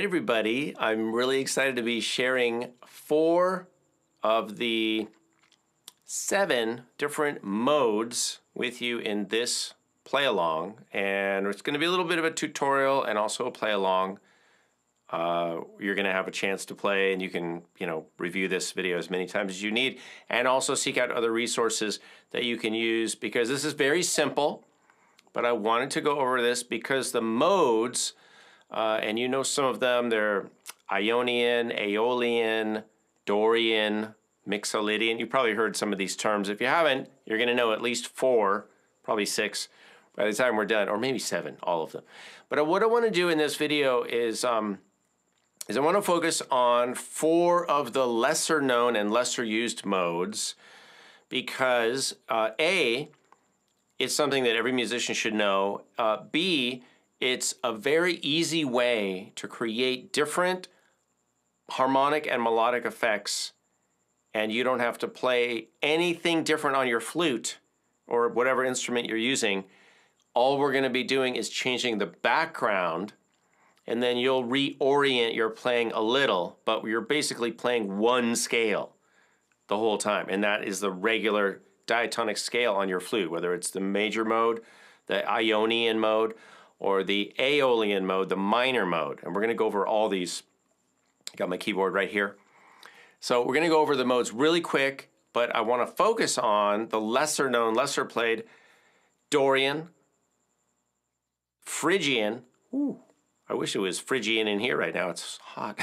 everybody. I'm really excited to be sharing 4 of the 7 different modes with you in this play along, and it's going to be a little bit of a tutorial and also a play along. You're going to have a chance to play, and you can, review this video as many times as you need, and also seek out other resources that you can use, because this is very simple. But I wanted to go over this because the modes, and you know some of them, they're Ionian, Aeolian, Dorian, Mixolydian. You probably heard some of these terms. If you haven't, you're going to know at least 4, probably 6 by the time we're done, or maybe 7, all of them. But what I want to do in this video is I want to focus on 4 of the lesser known and lesser used modes, because A, it's something that every musician should know. B, it's a very easy way to create different harmonic and melodic effects, and you don't have to play anything different on your flute or whatever instrument you're using. All we're going to be doing is changing the background, and then you'll reorient your playing a little, but you're basically playing one scale the whole time, and that is the regular diatonic scale on your flute, whether it's the major mode, the Ionian mode, or the Aeolian mode, the minor mode. And we're going to go over all these. I got my keyboard right here. So we're going to go over the modes really quick, but I want to focus on the lesser known, lesser played Dorian, Phrygian. Ooh, I wish it was Phrygian in here right now. It's hot.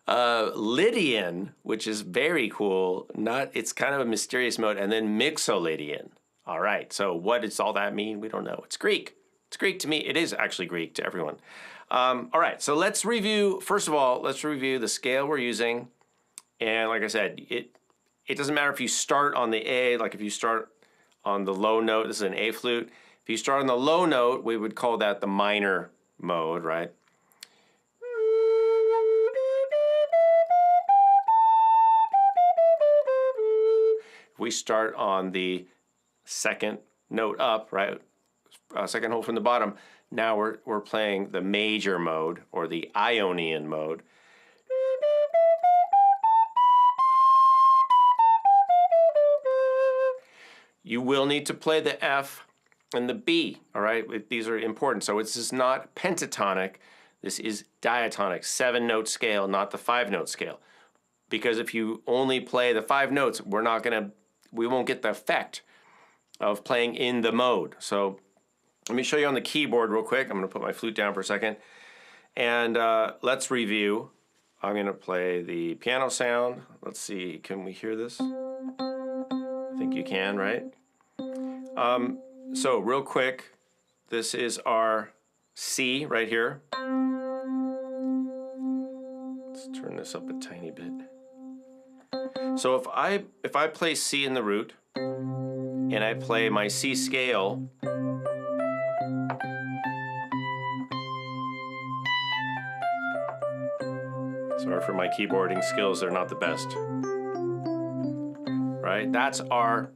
Lydian, which is very cool. It's kind of a mysterious mode, and then Mixolydian. All right, so what does all that mean? We don't know. It's Greek. It's Greek to me. It is actually Greek to everyone. All right, so let's review. First of all, let's review the scale we're using. And like I said, it doesn't matter if you start on the A, like if you start on the low note. This is an A flute. If you start on the low note, we would call that the minor mode, right? If we start on the second note up, right, second hole from the bottom, now we're playing the major mode, or the Ionian mode. You will need to play the F and the B, all right? These are important. So this is not pentatonic. This is diatonic, 7-note scale, not the 5-note scale. Because if you only play the 5 notes, we won't get the effect of playing in the mode. So let me show you on the keyboard real quick. I'm going to put my flute down for a second. And let's review. I'm going to play the piano sound. Let's see, can we hear this? I think you can, right? So real quick, this is our C right here. Let's turn this up a tiny bit. So if I play C in the root, and I play my C scale, sorry for my keyboarding skills, they're not the best. Right? That's our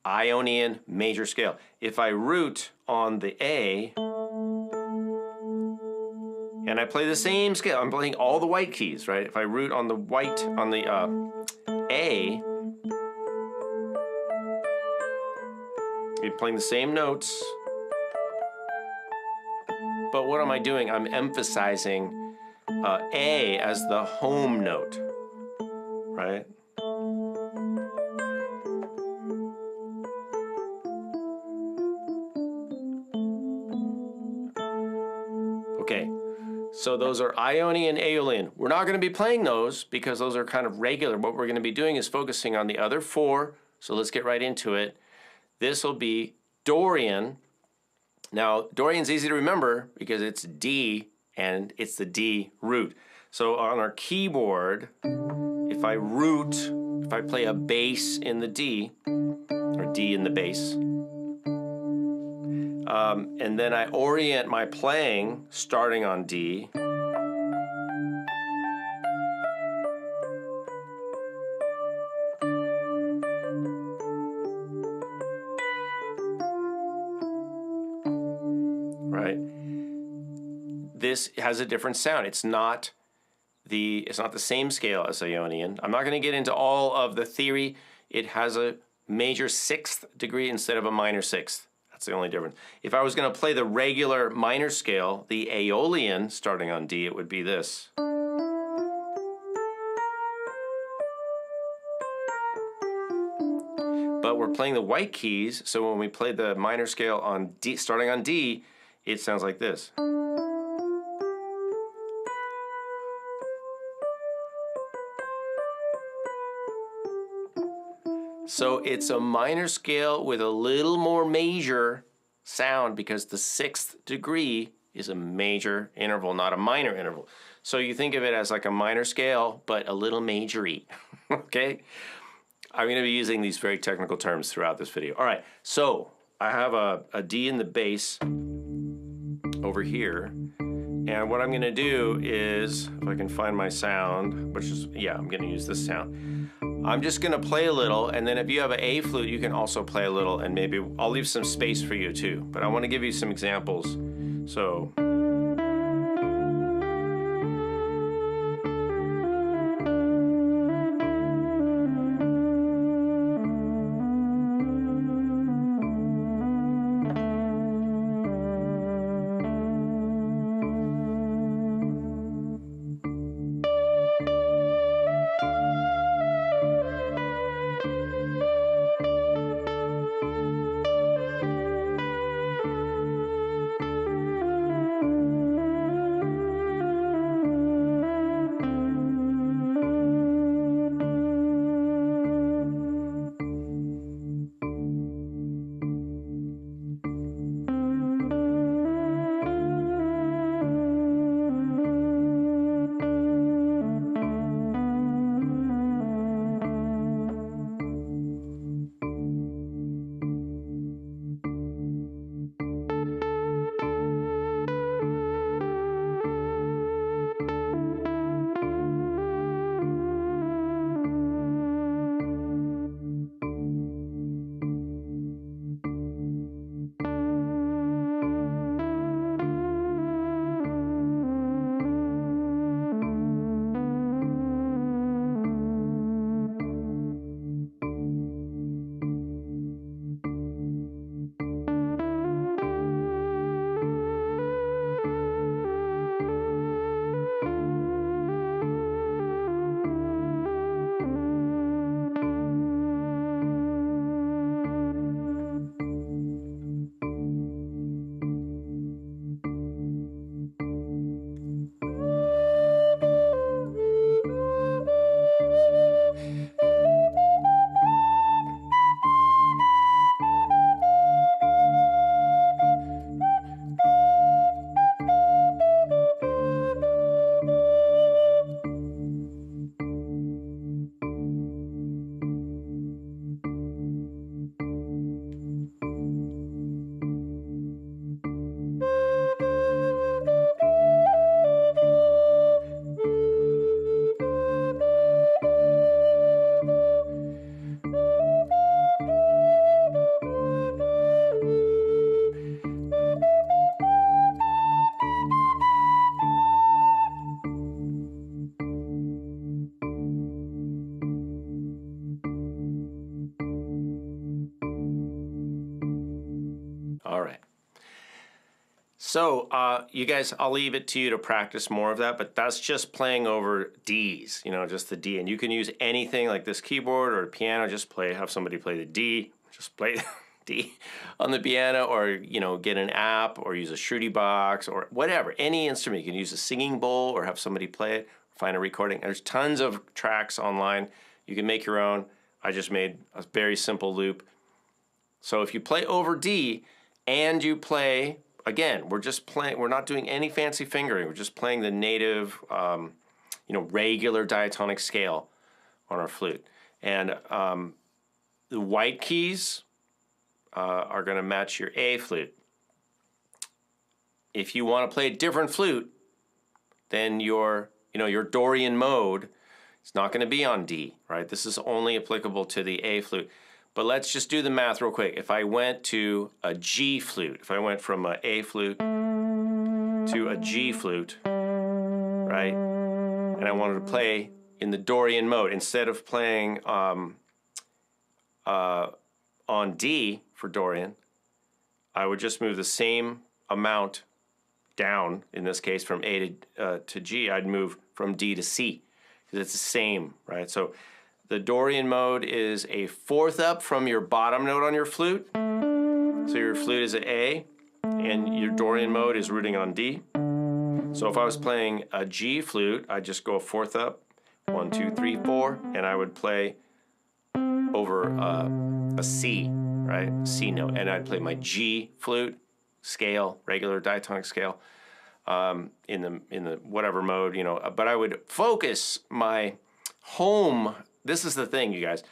Ionian major scale. If I root on the A, and I play the same scale, I'm playing all the white keys, right? If I root on the white, on the A, you're playing the same notes, but what am I doing? I'm emphasizing A as the home note, right? Okay, so those are Ionian, Aeolian. We're not going to be playing those because those are kind of regular. What we're going to be doing is focusing on the other 4. So let's get right into it. This will be Dorian. Now, Dorian's easy to remember because it's D, and it's the D root. So on our keyboard, if I play a bass in the D, or D in the bass, and then I orient my playing starting on D, right? this has a different sound. It's not the same scale as Ionian. I'm not going to get into all of the theory. It has a major 6th degree instead of a minor 6th. That's the only difference. If I was going to play the regular minor scale, the Aeolian, starting on D, it would be this. But we're playing the white keys, so when we play the minor scale on D, starting on D, it sounds like this. So it's a minor scale with a little more major sound because the 6th degree is a major interval, not a minor interval. So you think of it as like a minor scale, but a little majory, okay? I'm going to be using these very technical terms throughout this video. All right, so I have a D in the bass over here. And what I'm going to do is, if I can find my sound, which is, yeah, I'm going to use this sound. I'm just going to play a little, and then if you have an A flute, you can also play a little, and maybe I'll leave some space for you too. But I want to give you some examples. So. All right. So you guys, I'll leave it to you to practice more of that, but that's just playing over Ds, you know, just the D. And you can use anything like this keyboard or a piano, just have somebody play the D, just play D on the piano, or, you know, get an app or use a Shruti box or whatever, any instrument. You can use a singing bowl or have somebody play it, find a recording. There's tons of tracks online. You can make your own. I just made a very simple loop. So if you play over D and you play, again, we're just playing, we're not doing any fancy fingering. We're just playing the native, you know, regular diatonic scale on our flute. And the white keys are going to match your A flute. If you want to play a different flute, then your Dorian mode, it's not going to be on D, right? This is only applicable to the A flute. But let's just do the math real quick. If I went to a G flute, if I went from an A flute to a G flute, right? And I wanted to play in the Dorian mode. Instead of playing on D for Dorian, I would just move the same amount down, in this case from A to G. I'd move from D to C, because it's the same, right? So the Dorian mode is a fourth up from your bottom note on your flute. So your flute is at A, and your Dorian mode is rooting on D. So if I was playing a G flute, I'd just go a fourth up, 1, 2, 3, 4, and I would play over a C, right? C note, and I'd play my G flute scale, regular diatonic scale, in the whatever mode, you know. But I would focus my home. This is the thing, you guys.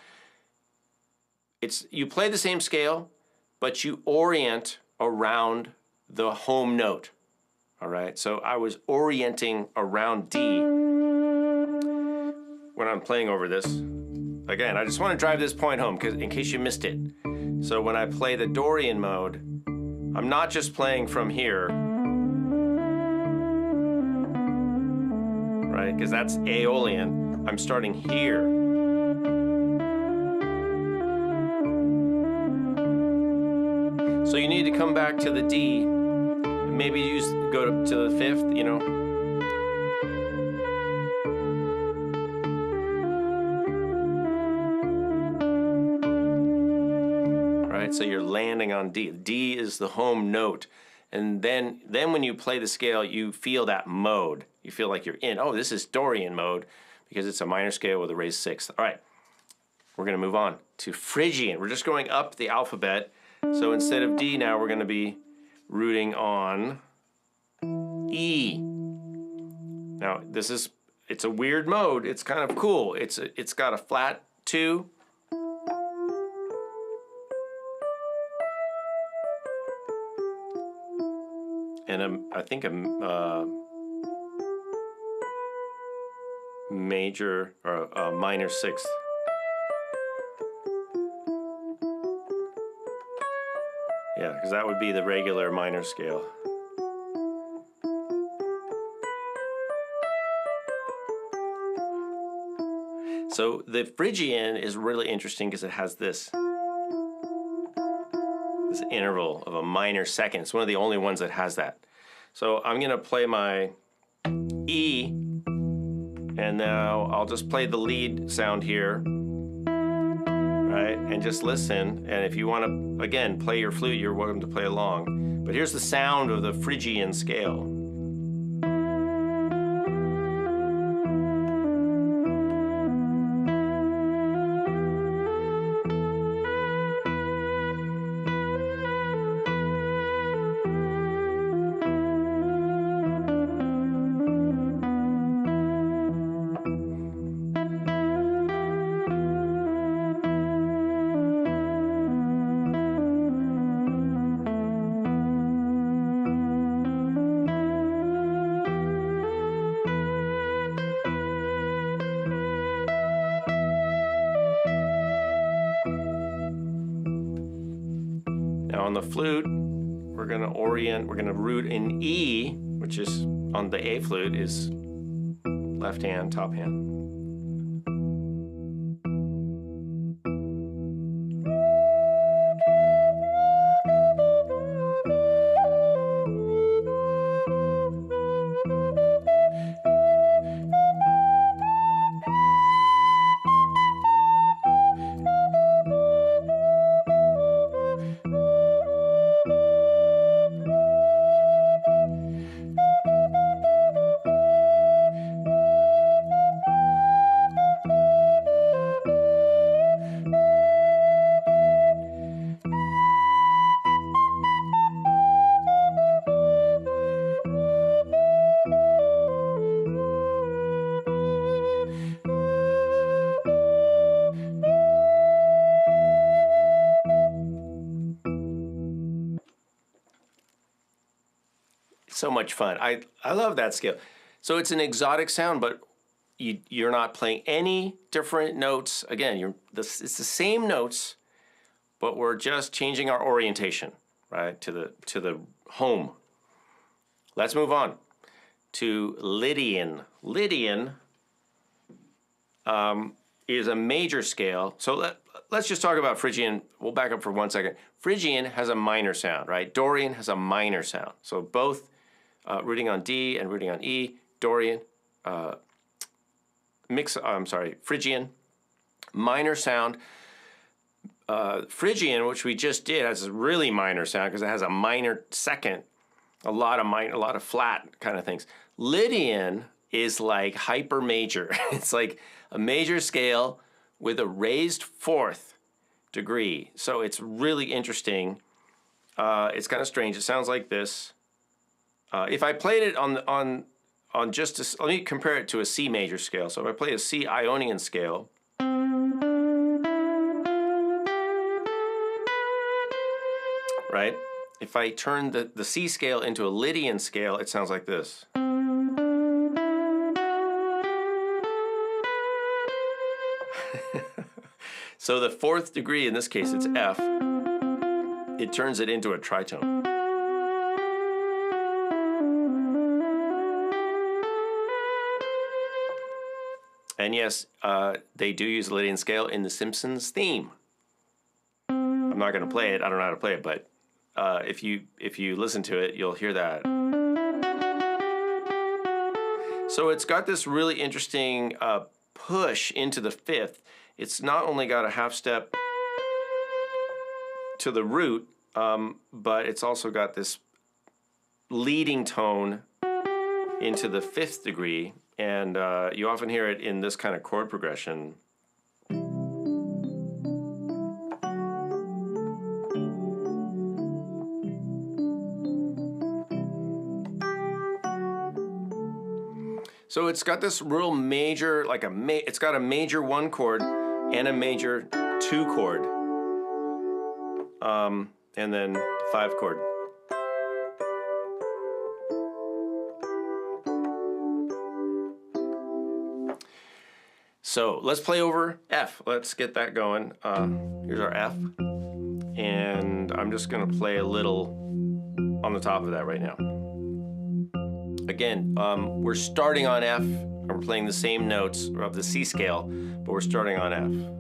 You play the same scale, but you orient around the home note. All right. So I was orienting around D when I'm playing over this. Again, I just want to drive this point home, because in case you missed it. So when I play the Dorian mode, I'm not just playing from here, right? Because that's Aeolian. I'm starting here. So you need to come back to the D. Maybe go to the fifth, you know. So you're landing on D. D is the home note. And then when you play the scale, you feel that mode. You feel like you're in, oh, this is Dorian mode, because it's a minor scale with a raised sixth. All right, we're going to move on to Phrygian. We're just going up the alphabet. So instead of D now, we're going to be rooting on E. Now, it's a weird mode. It's kind of cool. It's got a flat 2. And I think a major or a minor sixth. Yeah, because that would be the regular minor scale. So the Phrygian is really interesting because it has this interval of a minor second. It's one of the only ones that has that. So I'm going to play my E, and now I'll just play the lead sound here, right? And just listen. And if you want to, again, play your flute, you're welcome to play along. But here's the sound of the Phrygian scale. Now on the flute, we're going to root in E, which is on the A flute, is left hand, top hand. So much fun. I love that scale. So it's an exotic sound, but you're not playing any different notes. Again, it's the same notes, but we're just changing our orientation, right, to the home. Let's move on to Lydian. Lydian is a major scale. So let's just talk about Phrygian. We'll back up for 1 second. Phrygian has a minor sound, right? Dorian has a minor sound. So both rooting on D and rooting on E. Dorian, Phrygian, minor sound. Phrygian, which we just did, has a really minor sound because it has a minor second, a lot of flat kind of things. Lydian is like hyper major. It's like a major scale with a raised fourth degree. So it's really interesting. It's kind of strange. It sounds like this. If I played it on just let me compare it to a C major scale. So if I play a C Ionian scale, right? If I turn the C scale into a Lydian scale, it sounds like this. So the fourth degree, in this case it's F, it turns it into a tritone. And yes, they do use the Lydian scale in the Simpsons theme. I'm not going to play it. I don't know how to play it, but if you listen to it, you'll hear that. So it's got this really interesting push into the fifth. It's not only got a half step to the root, but it's also got this leading tone into the fifth degree, and you often hear it in this kind of chord progression. So it's got this real major, like it's got a major 1 chord and a major 2 chord, and then 5 chord. So let's play over F. Let's get that going. Here's our F, and I'm just gonna play a little on the top of that right now. Again, we're starting on F, and we're playing the same notes of the C scale, but we're starting on F.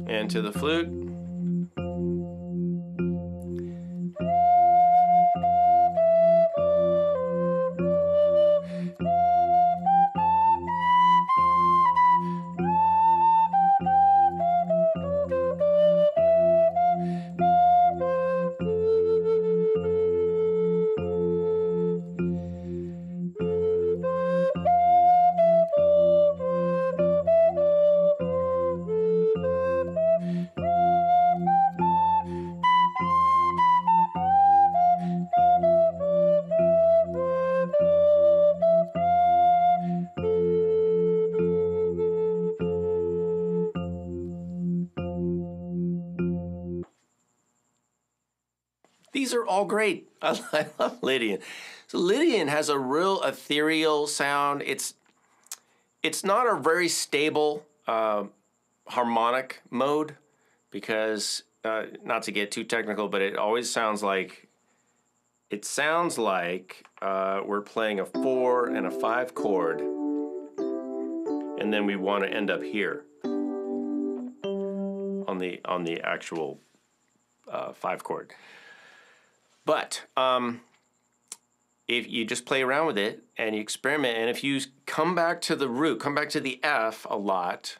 And to the flute. These are all great. I love Lydian. So Lydian has a real ethereal sound. It's not a very stable harmonic mode because, not to get too technical, but it always sounds like, we're playing a 4 and a 5 chord, and then we want to end up here on the actual 5 chord. But if you just play around with it and you experiment, and if you come back to the root, come back to the F a lot,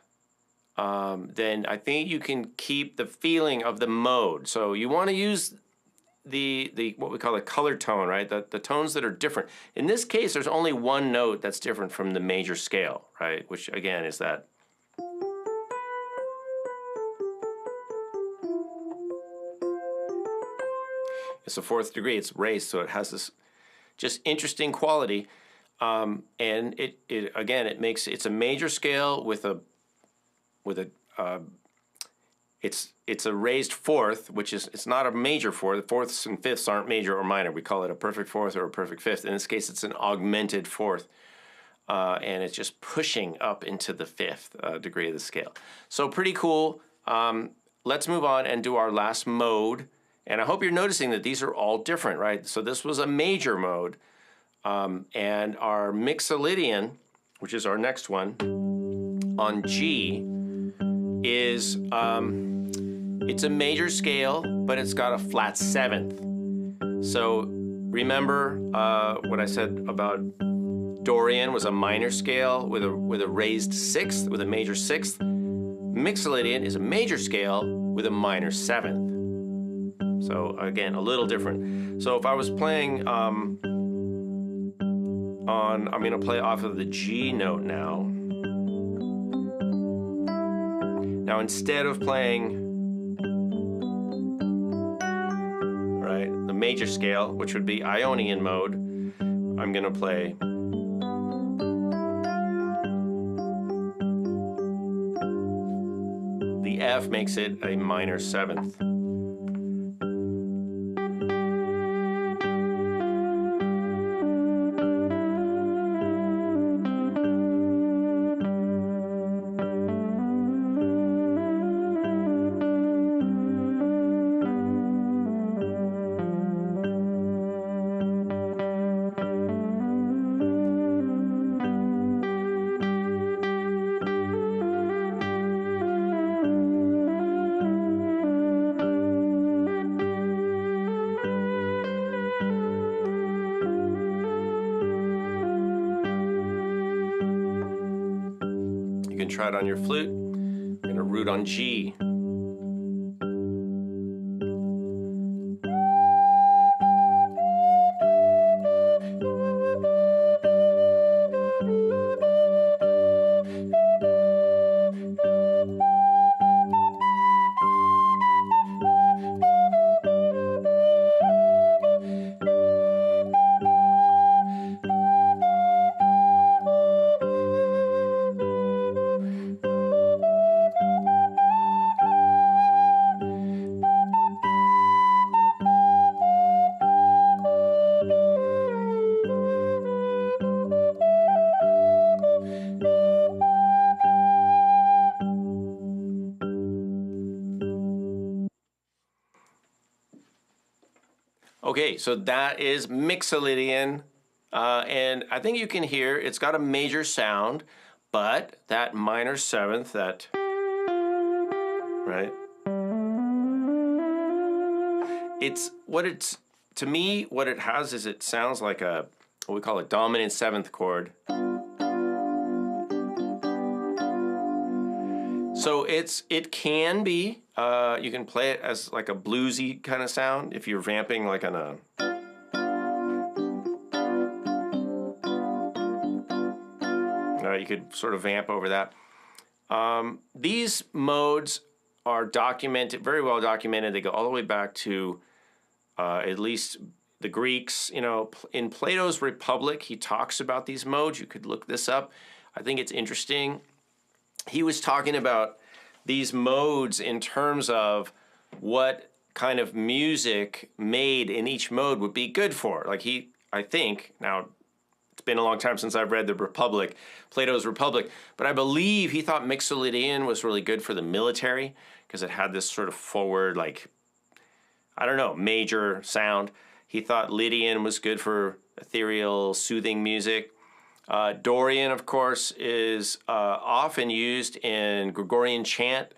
then I think you can keep the feeling of the mode. So you want to use the what we call the color tone, right? The tones that are different. In this case, there's only one note that's different from the major scale, right? Which again is that. It's a fourth degree. It's raised, so it has this just interesting quality, and it makes it's a major scale with a it's a raised fourth, which is it's not a major fourth. Fourths and fifths aren't major or minor. We call it a perfect fourth or a perfect fifth. In this case, it's an augmented fourth, and it's just pushing up into the fifth degree of the scale. So pretty cool. Let's move on and do our last mode. And I hope you're noticing that these are all different, right? So this was a major mode, and our Mixolydian, which is our next one, on G, is it's a major scale, but it's got a flat seventh. So remember what I said about Dorian was a minor scale with a raised sixth, with a major sixth. Mixolydian is a major scale with a minor seventh. So again, a little different. So if I was playing I'm going to play off of the G note now. Now instead of playing, right, the major scale, which would be Ionian mode, I'm going to play the F makes it a minor seventh. You can try it on your flute. I'm going to root on G. Okay, so that is Mixolydian, and I think you can hear it's got a major sound, but that minor seventh, that, right? To me, what it has is it sounds like what we call a dominant seventh chord. So it can be, you can play it as like a bluesy kind of sound if you're vamping like on a... you could sort of vamp over that. These modes are documented, very well documented. They go all the way back to at least the Greeks. You know, in Plato's Republic, he talks about these modes. You could look this up. I think it's interesting. He was talking about these modes in terms of what kind of music made in each mode would be good for. Like I think, now it's been a long time since I've read the Republic, Plato's Republic, but I believe he thought Mixolydian was really good for the military because it had this sort of forward, like, I don't know, major sound. He thought Lydian was good for ethereal, soothing music. Dorian, of course, is often used in Gregorian chant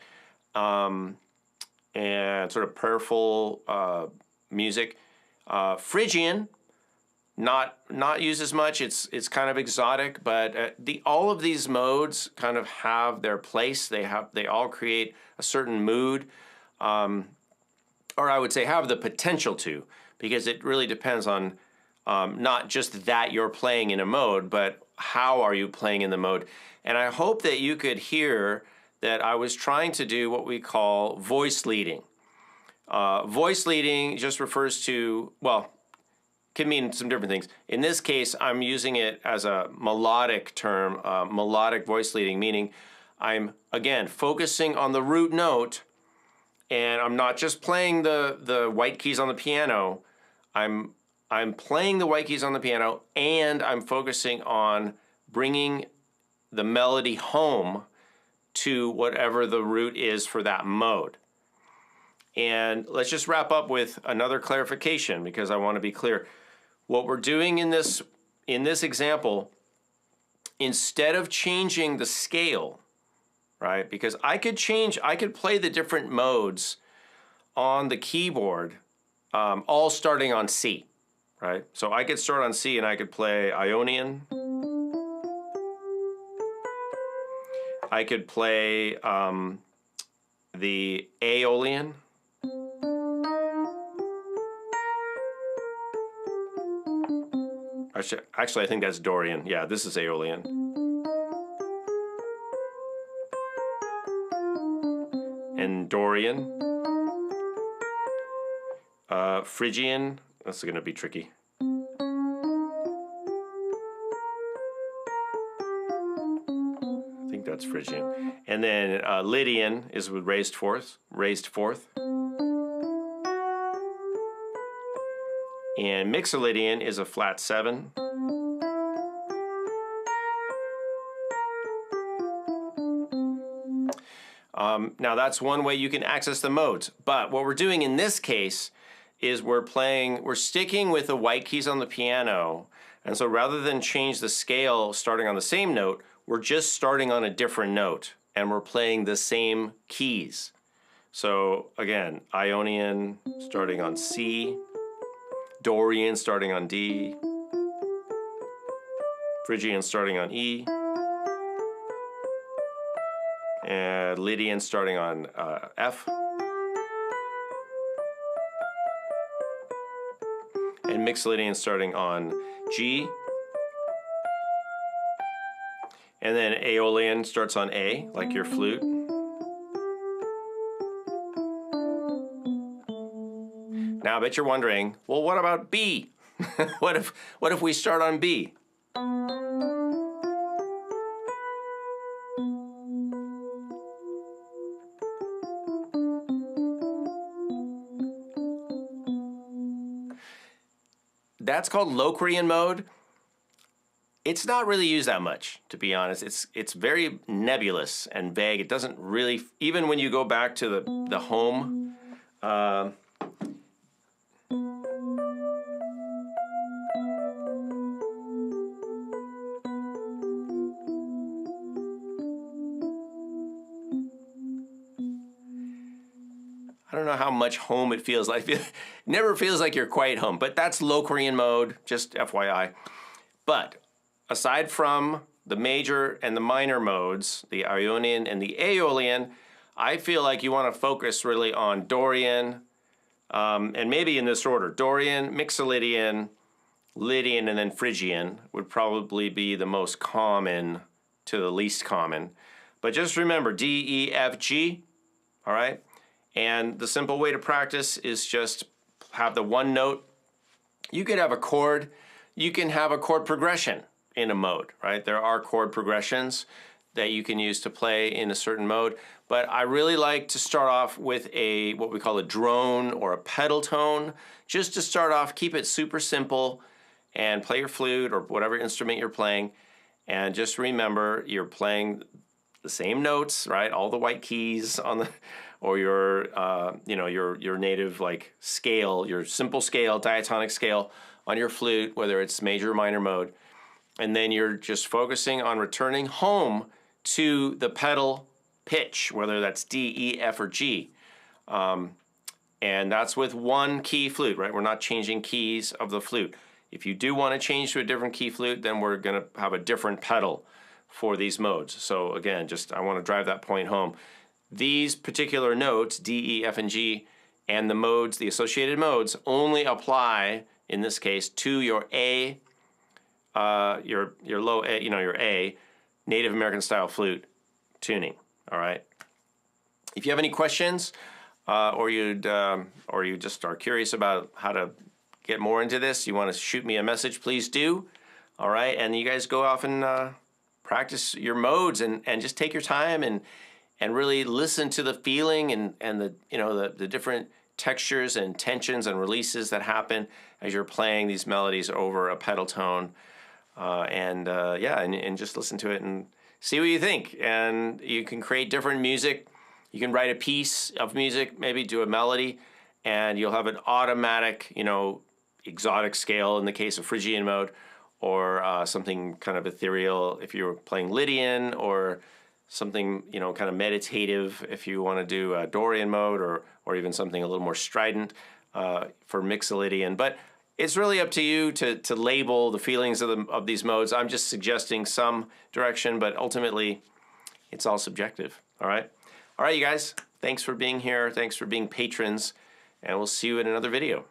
and sort of prayerful music. Phrygian, not used as much. It's kind of exotic, but all of these modes kind of have their place. They all create a certain mood. or I would say have the potential to, because it really depends on not just that you're playing in a mode, but how are you playing in the mode. And I hope that you could hear that I was trying to do what we call voice leading. Voice leading just refers to, well, can mean some different things. In this case, I'm using it as a melodic term, melodic voice leading, meaning I'm, again, focusing on the root note, and I'm not just playing the white keys on the piano. I'm playing the white keys on the piano, and I'm focusing on bringing the melody home to whatever the root is for that mode. And let's just wrap up with another clarification, because I want to be clear. What we're doing in this example, instead of changing the scale, right? Because I could play the different modes on the keyboard, all starting on C, right? So I could start on C and I could play Ionian. I could play the Aeolian. Actually, I think that's Dorian. Yeah, this is Aeolian. And Dorian. Phrygian. That's going to be tricky. I think that's Phrygian. And then Lydian is with raised fourth. And Mixolydian is a flat 7. Now that's one way you can access the modes. But what we're doing in this case is we're sticking with the white keys on the piano. And so rather than change the scale starting on the same note, we're just starting on a different note and we're playing the same keys. So again, Ionian starting on C, Dorian starting on D, Phrygian starting on E, and Lydian starting on F, and Mixolydian starting on G, and then Aeolian starts on A, like your flute. Now I bet you're wondering, well, what about B? what if we start on B? That's called Locrian mode. It's not really used that much, to be honest. It's very nebulous and vague. It doesn't really, even when you go back to the home, I don't know how much home it feels like. It never feels like you're quite home, but that's Locrian mode, just FYI. But aside from the major and the minor modes, the Ionian and the Aeolian, I feel like you want to focus really on Dorian, and maybe in this order: Dorian, Mixolydian, Lydian, and then Phrygian would probably be the most common to the least common. But just remember D, E, F, G, all right? And the simple way to practice is just have the one note. You could have a chord. You can have a chord progression in a mode, right? There are chord progressions that you can use to play in a certain mode. But I really like to start off with what we call a drone or a pedal tone. Just to start off, keep it super simple and play your flute or whatever instrument you're playing. And just remember, you're playing the same notes, right? All the white keys on the, or your native like scale, your simple scale, diatonic scale on your flute, whether it's major or minor mode. And then you're just focusing on returning home to the pedal pitch, whether that's D, E, F, or G. And that's with one key flute, right? We're not changing keys of the flute. If you do want to change to a different key flute, then we're going to have a different pedal for these modes. So again, I want to drive that point home. These particular notes, D, E, F, and G, and the modes, the associated modes, only apply in this case to your A, your low A, your A, Native American style flute tuning. All right. If you have any questions, or you just are curious about how to get more into this, you want to shoot me a message, please do. All right, and you guys go off and practice your modes and just take your time and really listen to the feeling and the different textures and tensions and releases that happen as you're playing these melodies over a pedal tone, and just listen to it and see what you think. And you can create different music. You can write a piece of music, maybe do a melody, and you'll have an automatic, exotic scale in the case of Phrygian mode, or something kind of ethereal if you're playing Lydian, or something kind of meditative if you want to do Dorian mode, or even something a little more strident for Mixolydian. But it's really up to you to label the feelings of these modes. I'm just suggesting some direction, but ultimately it's all subjective. All right, you guys. Thanks for being here. Thanks for being patrons, and we'll see you in another video.